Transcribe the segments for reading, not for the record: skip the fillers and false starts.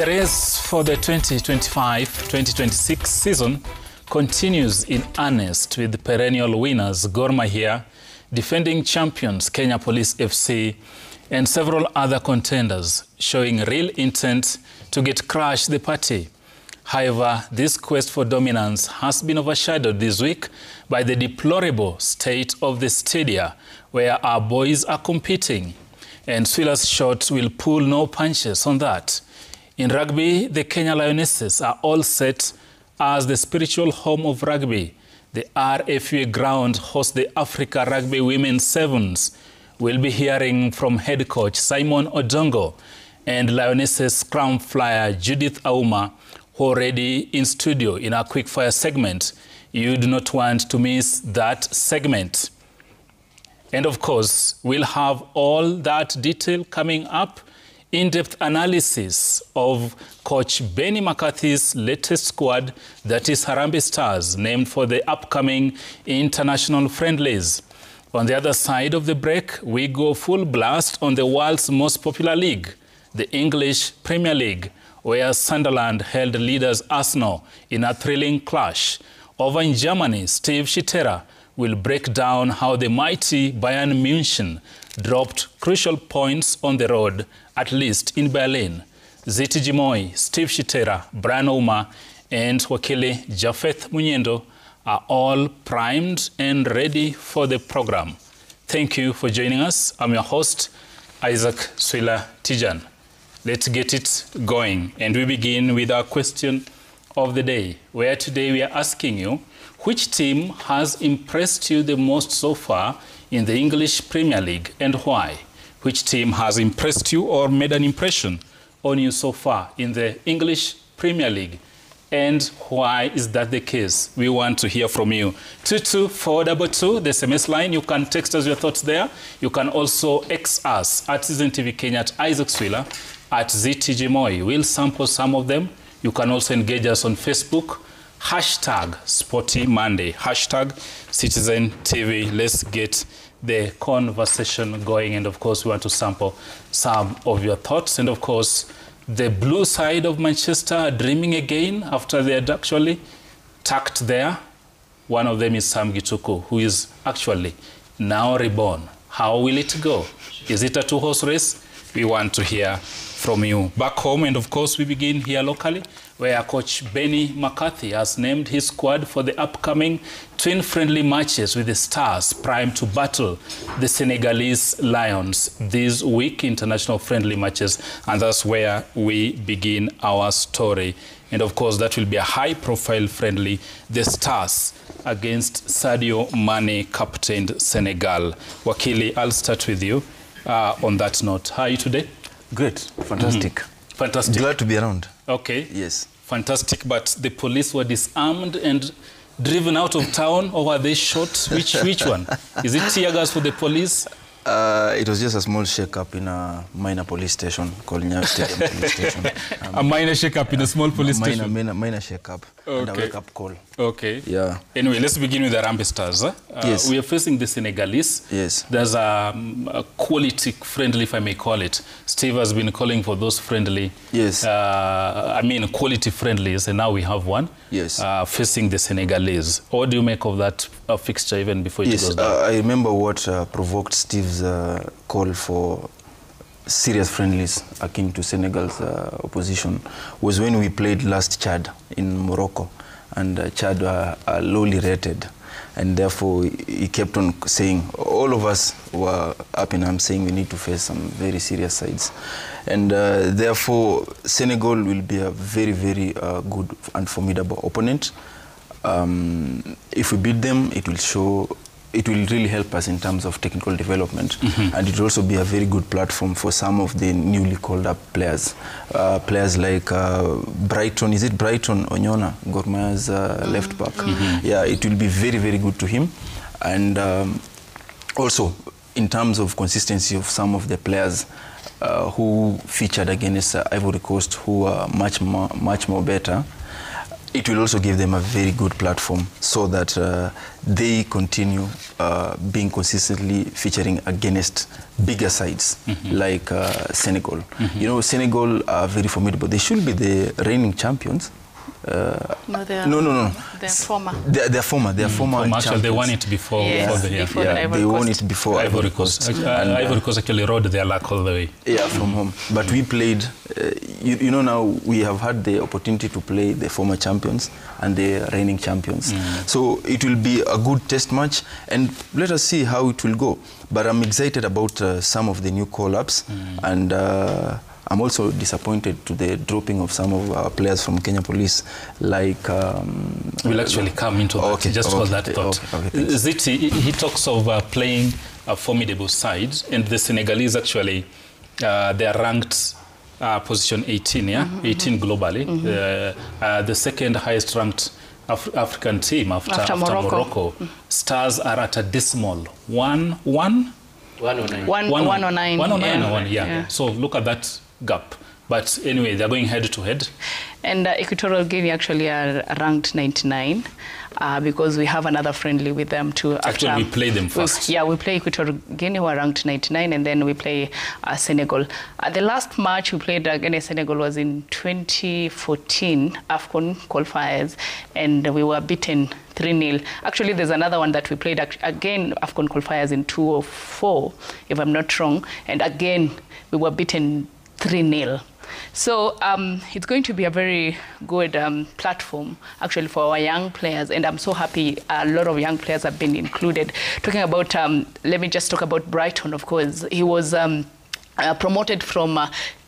The race for the 2025-2026 season continues in earnest with perennial winners Gor Mahia, defending champions Kenya Police FC, and several other contenders showing real intent to get crash the party. However, this quest for dominance has been overshadowed this week by the deplorable state of the stadia where our boys are competing. And Swila's shot will pull no punches on that. In rugby, the Kenya Lionesses are all set as the spiritual home of rugby. The RFUA ground hosts the Africa Rugby Women's Sevens. We'll be hearing from head coach Simon Odongo and Lionesses scrum flyer Judith Auma, who are already in studio in our quickfire segment. You do not want to miss that segment. And of course, we'll have all that detail coming up. In-depth analysis of Coach Benny McCarthy's latest squad, that is Harambee Stars, named for the upcoming international friendlies. On the other side of the break, we go full blast on the world's most popular league, the English Premier League, where Sunderland held leaders Arsenal in a thrilling clash. Over in Germany, Steve Schitterer will break down how the mighty Bayern München dropped crucial points on the road, at least in Berlin. Ziti Jimoy, Steve Schitterer, Brian Ouma, and Wakili Jafeth Munyendo are all primed and ready for the program. Thank you for joining us. I'm your host, Isaac Swila Tijan. Let's get it going. And we begin with our question of the day, where today we are asking you, which team has impressed you the most so far in the English Premier League and why? Which team has impressed you or made an impression on you so far in the English Premier League? And why is that the case? We want to hear from you. 22422, the SMS line. You can text us your thoughts there. You can also X us at Citizen TV Kenya, at Isaac Swila, at ZTGMoi. We'll sample some of them. You can also engage us on Facebook. Hashtag Sporty Monday. Hashtag Citizen TV. Let's get the conversation going. And of course, we want to sample some of your thoughts. And of course, the blue side of Manchester are dreaming again after they had actually tucked there. One of them is Sam Gituku, who is actually now reborn. How will it go? Is it a two-horse race? We want to hear from you. Back home, and of course, we begin here locally, where Coach Benny McCarthy has named his squad for the upcoming twin-friendly matches with the Stars, primed to battle the Senegalese Lions this week, international friendly matches, and that's where we begin our story. And of course, that will be a high-profile friendly, the Stars against Sadio Mane captained Senegal. Wakili, I'll start with you on that note. How are you today? Great, fantastic. Fantastic. Glad to be around. Okay. Yes. Fantastic, but the police were disarmed and driven out of town, or were they shot? Which one? Is it tear gas for the police? It was just a small shake-up in a minor police station called Nyayo Stadium Police Station. A minor shake-up in a small police station? Minor shake-up, okay. And a wake-up call. Okay. Yeah. Anyway, let's begin with the Harambee Stars. Yes. We are facing the Senegalese. Yes. There's a quality friendly, if I may call it. Steve has been calling for those friendly. Yes. Quality friendlies, and now we have one. Yes. Facing the Senegalese. What do you make of that fixture even before it goes down? I remember what provoked Steve's call for serious friendlies akin to Senegal's opposition was when we played last Chad in Morocco, and Chad are lowly rated, and therefore he kept on saying, all of us were up in arms saying we need to face some very serious sides, and therefore Senegal will be a very, very good and formidable opponent. If we beat them, it will really help us in terms of technical development, and it will also be a very good platform for some of the newly called up players. Players like Brighton, is it Brighton Onyona, Gor Mahia's left back? Yeah, it will be very, very good to him. And also, in terms of consistency of some of the players who featured against Ivory Coast, who are much more better, it will also give them a very good platform so that they continue being consistently featuring against bigger sides like Senegal. You know, Senegal are very formidable. They should be the reigning champions. No, they are. No. They're former. They're former champions. Actually, they won it before. Before they won it before Ivory Coast. Ivory Coast actually rode their luck all the way. Yeah, from home. But we played, you know, now we have had the opportunity to play the former champions and the reigning champions. So it will be a good test match, and let us see how it will go. But I'm excited about some of the new call-ups, and I'm also disappointed to the dropping of some of our players from Kenya Police, like... we'll actually come into that. Okay, Just hold that thought. Ziti, he talks of playing a formidable side, and the Senegalese actually, they are ranked position 18, 18 globally. The second highest ranked African team after Morocco. Stars are at a dismal 109. 109. So look at that gap. But anyway, they're going head to head. And Equatorial Guinea actually are ranked 99 because we have another friendly with them too. Actually, we play them first. We play Equatorial Guinea, who are ranked 99, and then we play Senegal. The last match we played against Senegal was in 2014 AFCON qualifiers, and we were beaten 3-0. Actually, there's another one that we played again AFCON qualifiers in 2004, if I'm not wrong, and again we were beaten 3-0. So it's going to be a very good platform actually for our young players, and I'm so happy a lot of young players have been included. Talking about, let me just talk about Brighton, of course. He was promoted from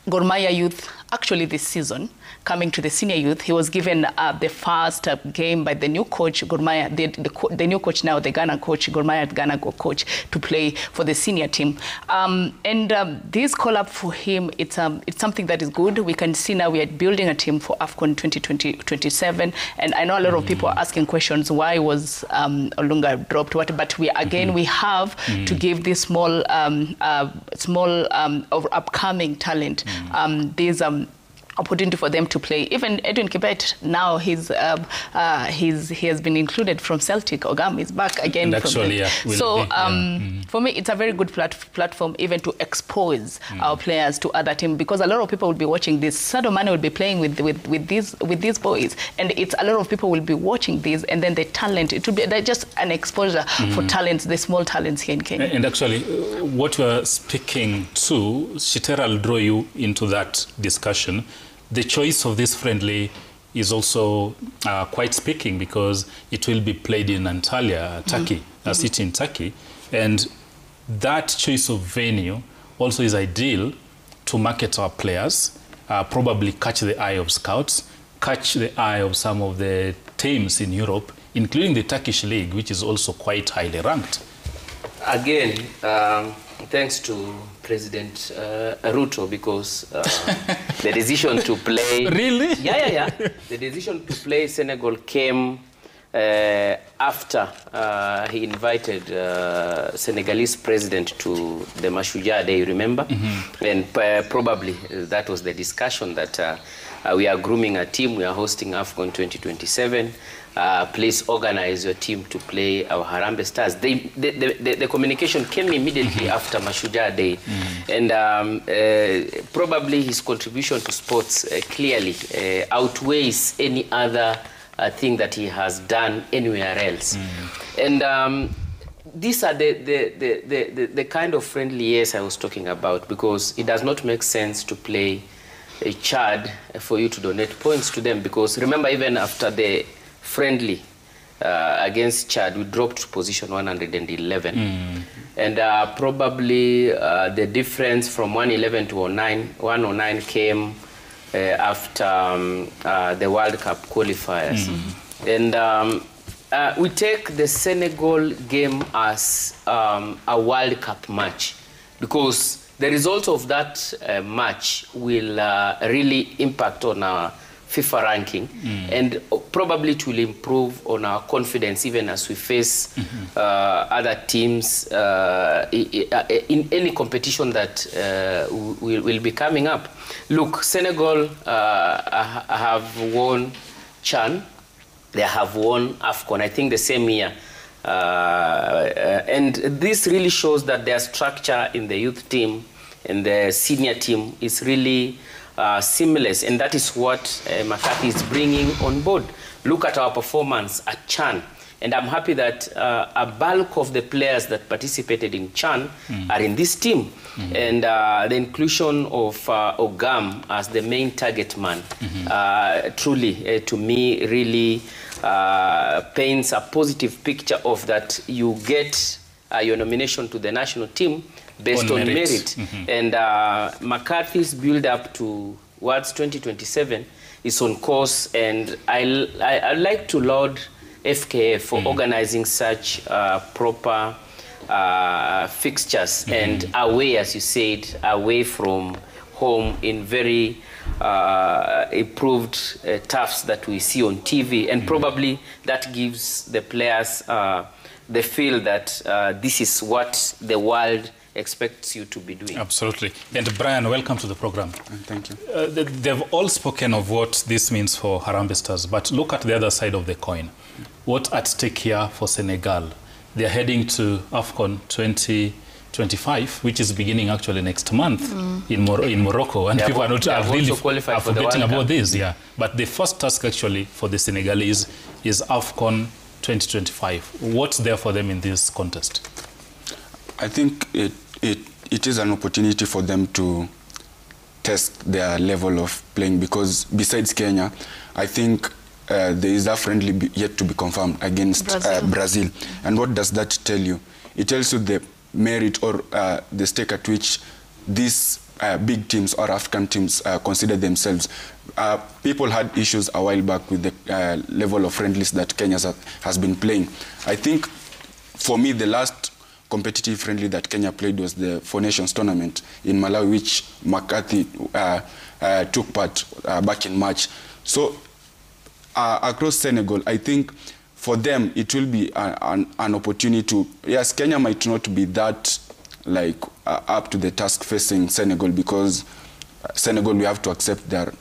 Gor Mahia Youth actually this season, coming to the senior youth. He was given the first game by the new coach, Gor Mahia, the new coach now, the Ghana coach, Gor Mahia Ghana coach, to play for the senior team. This call-up for him, it's something that is good. We can see now we are building a team for AFCON 2027, and I know a lot of people are asking questions, why was Olunga dropped, but we have to give this small upcoming talent these opportunity for them to play. Even Edwin Kibet now he has been included from Celtic. Ogam is back again. And actually, for me, it's a very good platform even to expose our players to other teams, because a lot of people will be watching this. Sadio Mane will be playing with these boys, and it's a lot of people will be watching these, and then the talent, it will be just an exposure for talents, the small talents here in Kenya. And actually, what we're speaking to, Shitera will draw you into that discussion. The choice of this friendly is also quite speaking, because it will be played in Antalya, Turkey, a city in Turkey. And that choice of venue also is ideal to market our players, probably catch the eye of scouts, catch the eye of some of the teams in Europe, including the Turkish league, which is also quite highly ranked. Again, thanks to President Ruto, because the decision to play... Really? Yeah. The decision to play Senegal came after he invited Senegalese president to the Mashujaa Day, remember? And probably that was the discussion that we are grooming a team, we are hosting AFCON 2027. Please organize your team to play our Harambee Stars. The communication came immediately after Mashujaa Day. And probably his contribution to sports clearly outweighs any other thing that he has done anywhere else. And these are the kind of friendly years I was talking about, because it does not make sense to play a Chad for you to donate points to them, because remember, even after the friendly against Chad, we dropped to position 111. And probably the difference from 111 to 109 came after the World Cup qualifiers. And we take the Senegal game as a World Cup match, because the result of that match will really impact on our FIFA ranking, and probably it will improve on our confidence even as we face other teams in any competition that will be coming up. Look, Senegal have won CHAN they have won AFCON, I think the same year. And this really shows that their structure in the youth team and the senior team is really seamless, and that is what McCarthy is bringing on board. Look at our performance at CHAN, and I'm happy that a bulk of the players that participated in CHAN are in this team. And the inclusion of Ogam as the main target man truly, to me, really paints a positive picture of that you get your nomination to the national team based on merit. And McCarthy's build-up towards 2027 is on course, and I'd like to laud FKF for organizing such proper fixtures and away, as you said, away from home in very improved turfs that we see on TV, and probably that gives the players the feel that this is what the world expects you to be doing. Absolutely. And Brian, welcome to the program. Thank you. They've all spoken of what this means for Harambee Stars, but look at the other side of the coin. What's at stake here for Senegal? They're heading to AFCON 2025, which is beginning actually next month in Morocco, and people are not really forgetting about this. Yeah, but the first task actually for the Senegalese is AFCON 2025. What's there for them in this contest? I think it is an opportunity for them to test their level of playing, because besides Kenya, I think there is a friendly yet to be confirmed against Brazil. And what does that tell you? It tells you the merit or the stake at which these big teams or African teams consider themselves. People had issues a while back with the level of friendlies that Kenya has been playing. I think, for me, the last competitive friendly that Kenya played was the Four Nations tournament in Malawi, which McCarthy took part back in March. So across Senegal, I think for them it will be an opportunity to, yes, Kenya might not be that like up to the task facing Senegal, because Senegal, we have to accept they're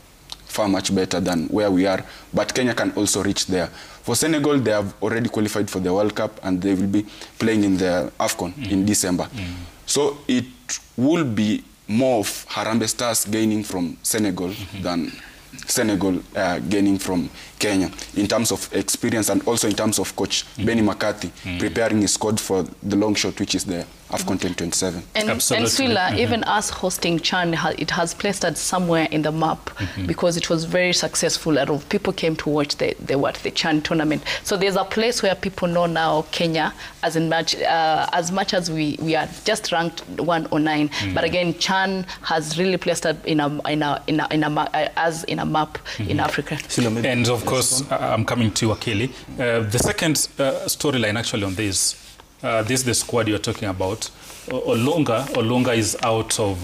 far much better than where we are, but Kenya can also reach there. For Senegal, they have already qualified for the World Cup, and they will be playing in the AFCON in December. So it will be more of Harambee Stars gaining from Senegal than Senegal gaining from Kenya in terms of experience, and also in terms of coach Benny McCarthy preparing his squad for the long shot, which is the AFCON 2027. And Swila, even us hosting CHAN, it has placed us somewhere in the map because it was very successful. A lot of people came to watch the CHAN tournament. So there's a place where people know now Kenya as much as we are just ranked 109. But again, CHAN has really placed us in a map in Africa. And of course, I'm coming to you, Akili. The second storyline actually on this. This is the squad you're talking about. Olunga is out of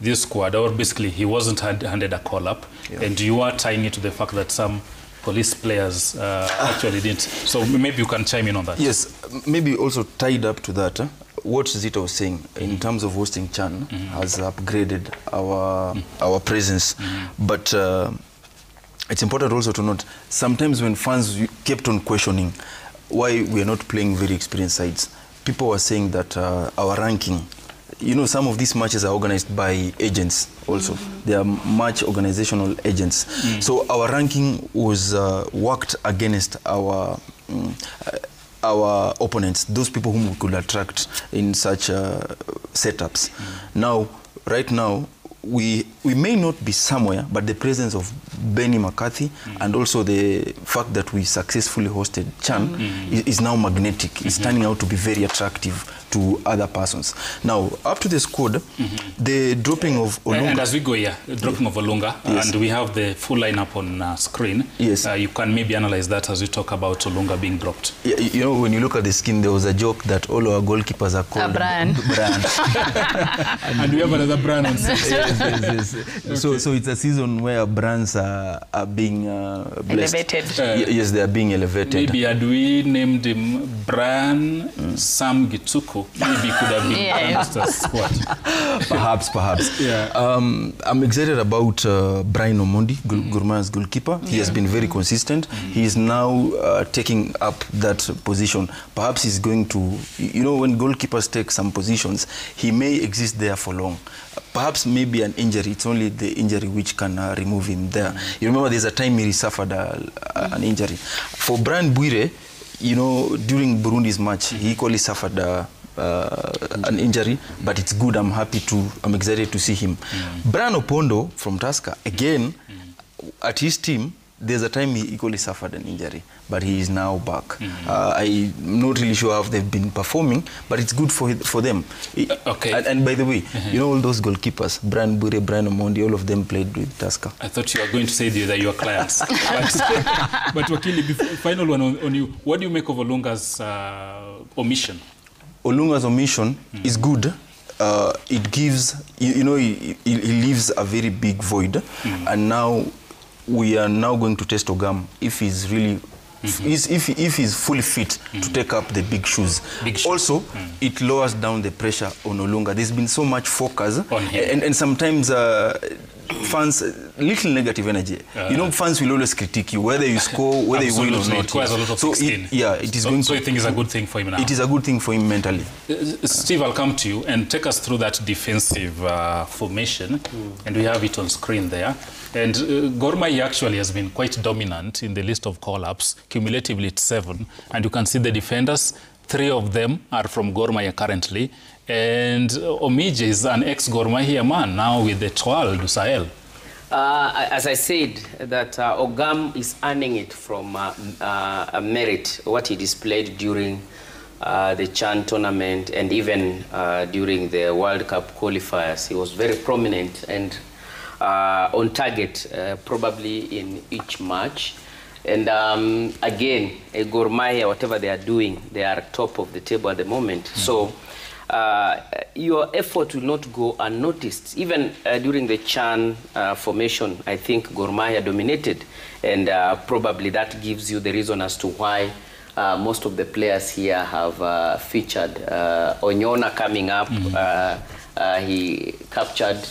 this squad, or basically he wasn't handed a call-up, and you are tying it to the fact that some police players actually didn't. So maybe you can chime in on that. Yes, maybe also tied up to that, what Zita was saying in terms of hosting CHAN has upgraded our presence, but it's important also to note, sometimes when fans kept on questioning why we are not playing very experienced sides, people were saying that our ranking, you know, some of these matches are organized by agents also. They are match organizational agents. So our ranking was worked against our opponents, those people whom we could attract in such setups. Now, right now, we may not be somewhere, but the presence of Benny McCarthy and also the fact that we successfully hosted CHAN is now magnetic. It's turning out to be very attractive to other persons. Now, up to the squad, the dropping of Olunga. And as we go here, the dropping of Olunga, and we have the full lineup on screen. Yes. You can maybe analyze that as we talk about Olunga being dropped. Yeah, you know, when you look at the skin, there was a joke that all our goalkeepers are called Brian. And we have another Brian on screen. Yes. Okay. So it's a season where brands are being elevated. Yes, they are being elevated. Maybe had we named him Brian Sam Gituku, so maybe it could have been youngsters' squad. Perhaps. Yeah. I'm excited about Brian Omondi, Gor Mahia's goalkeeper. He has been very consistent. He is now taking up that position. Perhaps he's going to, when goalkeepers take some positions, he may exist there for long. Perhaps maybe an injury. It's only the injury which can remove him there. You remember there's a time he suffered an injury. For Brian Bwire, during Burundi's match, he equally suffered an injury, but it's good. I'm excited to see him. Brian Opondo from Tusker, again, at his team, there's a time he equally suffered an injury, but he is now back. I'm not really sure how they've been performing, but it's good for them. Okay. And by the way, all those goalkeepers, Brian Bwire, Brian Omondi, all of them played with Tusker. I thought you were going to say that you are clients. But Wakili, final one on you. What do you make of Olunga's omission? Olunga's omission is good. It gives, he leaves a very big void, and now we are now going to test Ogam if he's really, if he's fully fit to take up the big shoes. Also, it lowers down the pressure on Olunga. There's been so much focus on him, and sometimes fans, little negative energy. Fans will always critique you, whether you score, whether you win or not. It requires a lot of so it is going. So you think it's a good thing for him now? It is a good thing for him mentally. Steve, I'll come to you and take us through that defensive formation, and we have it on screen there. And Gor Mahia actually has been quite dominant in the list of call-ups. Cumulatively, it's 7. And you can see the defenders, 3 of them are from Gor Mahia currently. And Omije is an ex-Gor Mahia man, now with the Etoile du Sahel. As I said, that Ogam is earning it from a merit, what he displayed during the CHAN tournament and even during the World Cup qualifiers. He was very prominent and on target, probably in each match. And again, Gor Mahia, whatever they are doing, they are top of the table at the moment. So your effort will not go unnoticed. Even during the CHAN formation, I think Gor Mahia dominated. And probably that gives you the reason as to why most of the players here have featured. Onyona coming up, he captured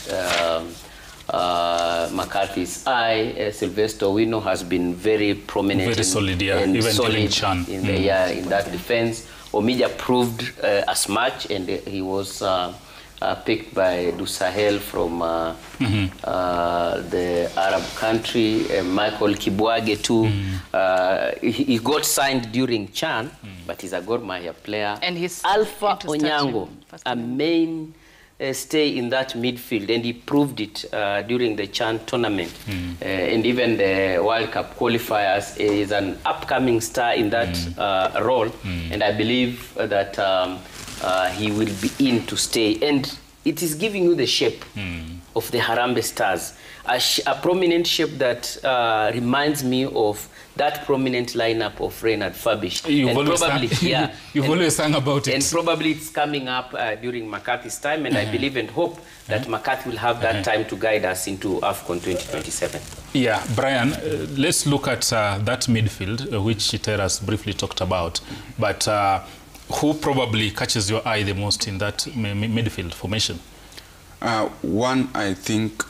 McCarthy's eye. Sylvester Wino has been very prominent, very solid, and even solid CHAN. in that defense. Omija proved as much, and he was picked by Du Sahel from the Arab country. Michael Kibwage too. He got signed during CHAN, but he's a Gor Mahia player. And he's Alpha Onyango, a main stay in that midfield, and he proved it during the CHAN tournament and even the World Cup qualifiers. Is an upcoming star in that role, and I believe that he will be in to stay, and it is giving you the shape of the Harambee Stars, a prominent shape that reminds me of that prominent lineup of Reinhard Fabish. You've always sang about it. And probably it's coming up during McCarthy's time, and I believe and hope that McCarthy will have that time to guide us into AFCON 2027. Yeah, Brian, let's look at that midfield, which Chiteras briefly talked about. But who probably catches your eye the most in that midfield formation? One, I think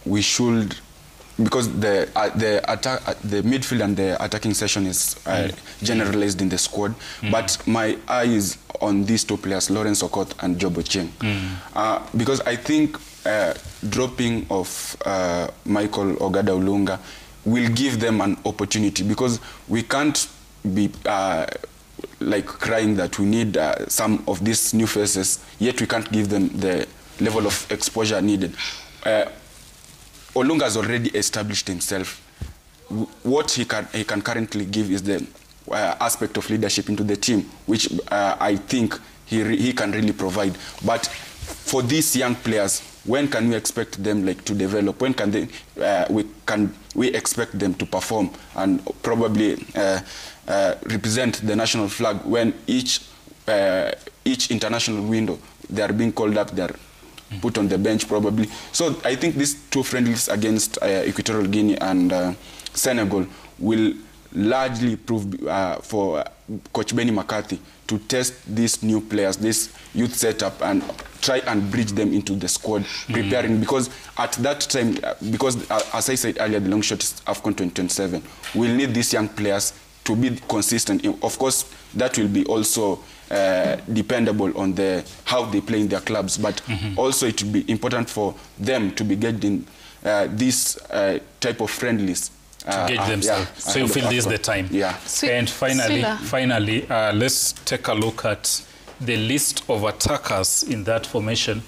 we should, because the midfield and the attacking session is generalized in the squad, but my eye is on these 2 players, Lawrence Okoth and Job Ochieng. Because I think dropping of Michael Ogada Olunga will give them an opportunity, because we can't be like crying that we need some of these new faces, yet we can't give them the level of exposure needed. Olunga has already established himself. What he can currently give is the aspect of leadership into the team, which I think he can really provide. But for these young players, when can we expect them to develop? When can we expect them to perform and probably represent the national flag when each international window they are being called up, they are put on the bench probably. So I think these 2 friendlies against Equatorial Guinea and Senegal will largely proved for Coach Benny McCarthy to test these new players, this youth setup, and try and bridge them into the squad, preparing, because at that time, because as I said earlier, the long shot is AFCON 2027. We'll need these young players to be consistent. Of course, that will be also dependable on how they play in their clubs, but also it will be important for them to be getting this type of friendlies. To gauge themselves. So you feel this is the time. Yeah. And finally, let's take a look at the list of attackers in that formation.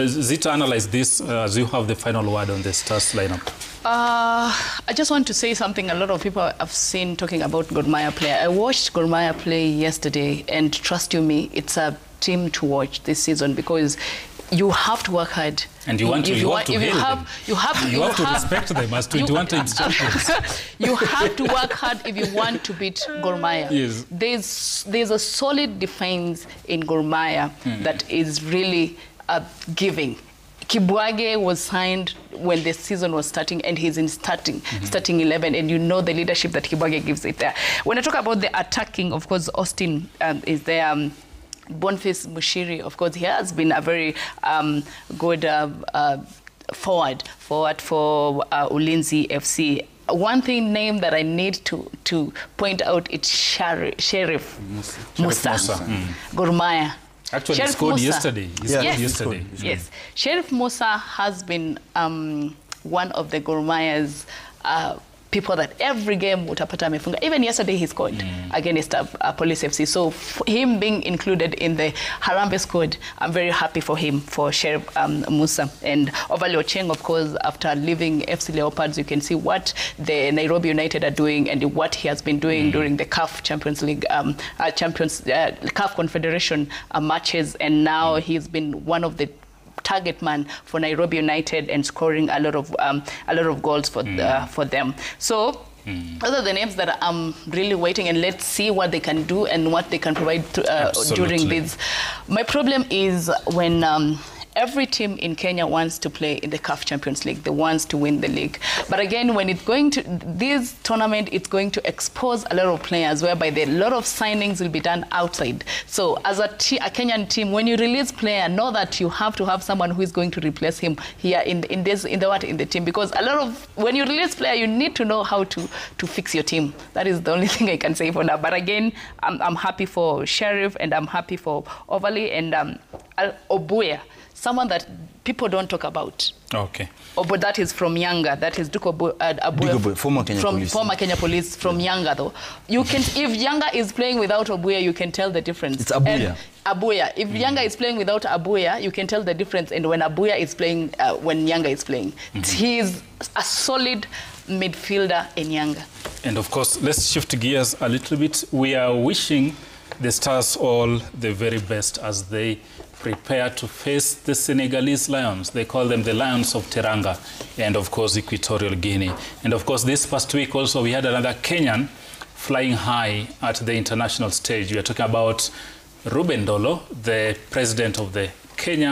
Zita, analyze this as you have the final word on the Stars lineup. I just want to say something a lot of people have seen talking about Gor Mahia player. I watched Gor Mahia play yesterday, and trust you me, it's a team to watch this season, because you have to work hard. And you have to respect them as 21 times champions. You have to work hard if you want to beat Gor Mahia. Yes. There's a solid defense in Gor Mahia that is really giving. Kibwage was signed when the season was starting, and he's in starting 11, and you know the leadership that Kibwage gives it there. When I talk about the attacking, of course, Austin is there. Boniface Mushiri, of course, he has been a very good forward for Ulinzi FC. One name that I need to point out is Sheriff Musa. Gor Mahia. Actually, he scored yesterday. Yes. Sheriff Musa has been one of the Gor Mahia's people that every game utapata amefunga. Even yesterday he scored against Police FC. So him being included in the Harambee squad, I'm very happy for him, for Sheriff Musa. And Ovali Ocheng, of course, after leaving FC Leopards, you can see what the Nairobi United are doing and what he has been doing during the CAF Champions League, CAF Confederation matches. And now he's been one of the target man for Nairobi United and scoring a lot of goals for them. So those are the names that I'm really waiting, and let's see what they can do and what they can provide during this. My problem is when every team in Kenya wants to play in the CAF Champions League. They want to win the league. But again, when it's going to this tournament, it's going to expose a lot of players, whereby a lot of signings will be done outside. So as a Kenyan team, when you release player, know that you have to have someone who is going to replace him here in the team. Because a lot of, when you release player, you need to know how to fix your team. That is the only thing I can say for now. But again, I'm happy for Sheriff, and I'm happy for Ovali and Obuya. Someone that people don't talk about. Okay. But that is from Yanga. That is Duke Abuya, former Kenya Police. From Yanga, though. You can, if Yanga is playing without Abuya, you can tell the difference. It's Abuya. Abuya. If Yanga is playing without Abuya, you can tell the difference. And when Abuya is playing, when Yanga is playing, he is a solid midfielder in Yanga. And of course, let's shift gears a little bit. We are wishing the Stars all the very best as they prepare to face the Senegalese Lions. They call them the Lions of Teranga, and of course Equatorial Guinea. And of course this past week also we had another Kenyan flying high at the international stage. We are talking about Ruben Dolo, the president of the Kenya